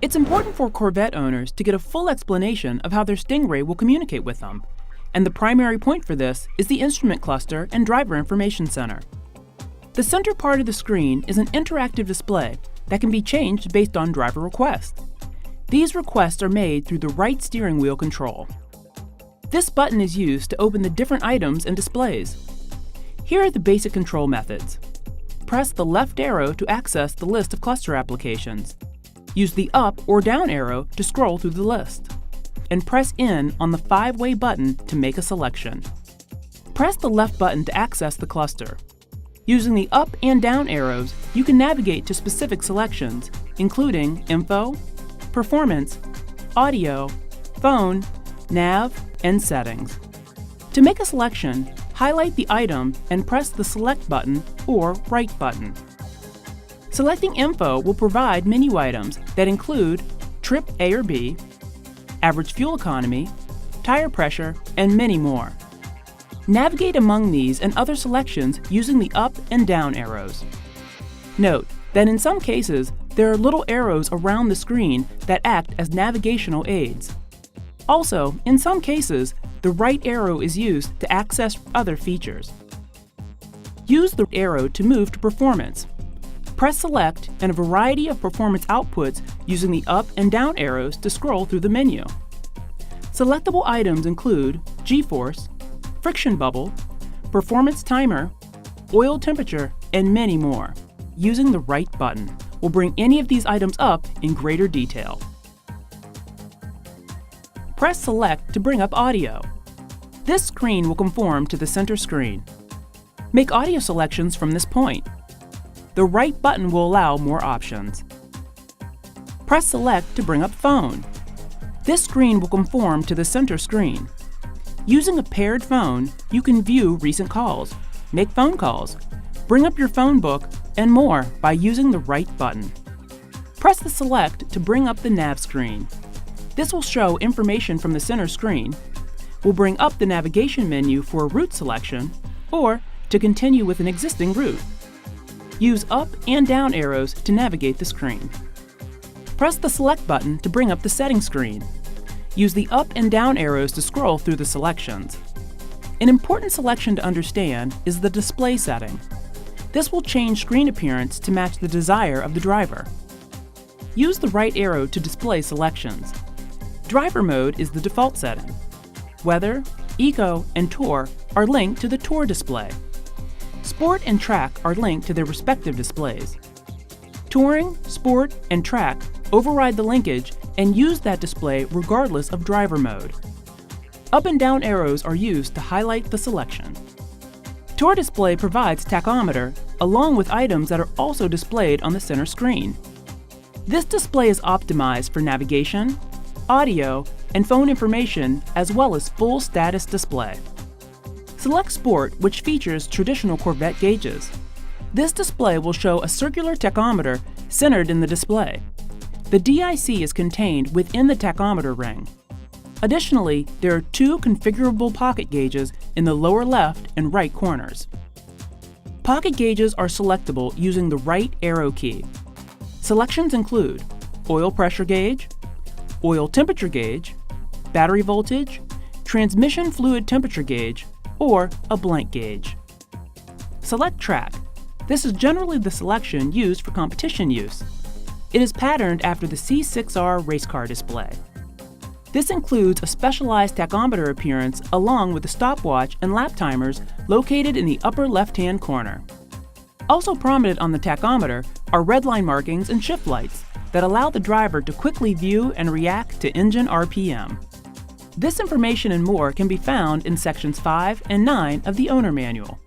It's important for Corvette owners to get a full explanation of how their Stingray will communicate with them, and the primary point for this is the instrument cluster and driver information center. The center part of the screen is an interactive display that can be changed based on driver requests. These requests are made through the right steering wheel control. This button is used to open the different items and displays. Here are the basic control methods. Press the left arrow to access the list of cluster applications. Use the up or down arrow to scroll through the list. And press in on the 5-way button to make a selection. Press the left button to access the cluster. Using the up and down arrows, you can navigate to specific selections, including Info, Performance, Audio, Phone, Nav, and Settings. To make a selection, highlight the item and press the Select button or Right button. Selecting Info will provide menu items that include trip A or B, average fuel economy, tire pressure, and many more. Navigate among these and other selections using the up and down arrows. Note that in some cases, there are little arrows around the screen that act as navigational aids. Also, in some cases, the right arrow is used to access other features. Use the arrow to move to Performance. Press Select and a variety of performance outputs using the up and down arrows to scroll through the menu. Selectable items include G-force, friction bubble, performance timer, oil temperature, and many more. Using the right button will bring any of these items up in greater detail. Press Select to bring up audio. This screen will conform to the center screen. Make audio selections from this point. The right button will allow more options. Press Select to bring up Phone. This screen will conform to the center screen. Using a paired phone, you can view recent calls, make phone calls, bring up your phone book, and more by using the right button. Press the Select to bring up the nav screen. This will show information from the center screen, will bring up the navigation menu for a route selection, or to continue with an existing route. Use up and down arrows to navigate the screen. Press the Select button to bring up the settings screen. Use the up and down arrows to scroll through the selections. An important selection to understand is the display setting. This will change screen appearance to match the desire of the driver. Use the right arrow to display selections. Driver mode is the default setting. Weather, Eco, and Tour are linked to the Tour display. Sport and Track are linked to their respective displays. Touring, Sport, and Track override the linkage and use that display regardless of driver mode. Up and down arrows are used to highlight the selection. Tour display provides tachometer along with items that are also displayed on the center screen. This display is optimized for navigation, audio, and phone information as well as full status display. Select Sport, which features traditional Corvette gauges. This display will show a circular tachometer centered in the display. The DIC is contained within the tachometer ring. Additionally, there are 2 configurable pocket gauges in the lower left and right corners. Pocket gauges are selectable using the right arrow key. Selections include oil pressure gauge, oil temperature gauge, battery voltage, transmission fluid temperature gauge, or a blank gauge. Select Track. This is generally the selection used for competition use. It is patterned after the C6R race car display. This includes a specialized tachometer appearance along with the stopwatch and lap timers located in the upper left-hand corner. Also prominent on the tachometer are red line markings and shift lights that allow the driver to quickly view and react to engine RPM. This information and more can be found in sections 5 and 9 of the owner manual.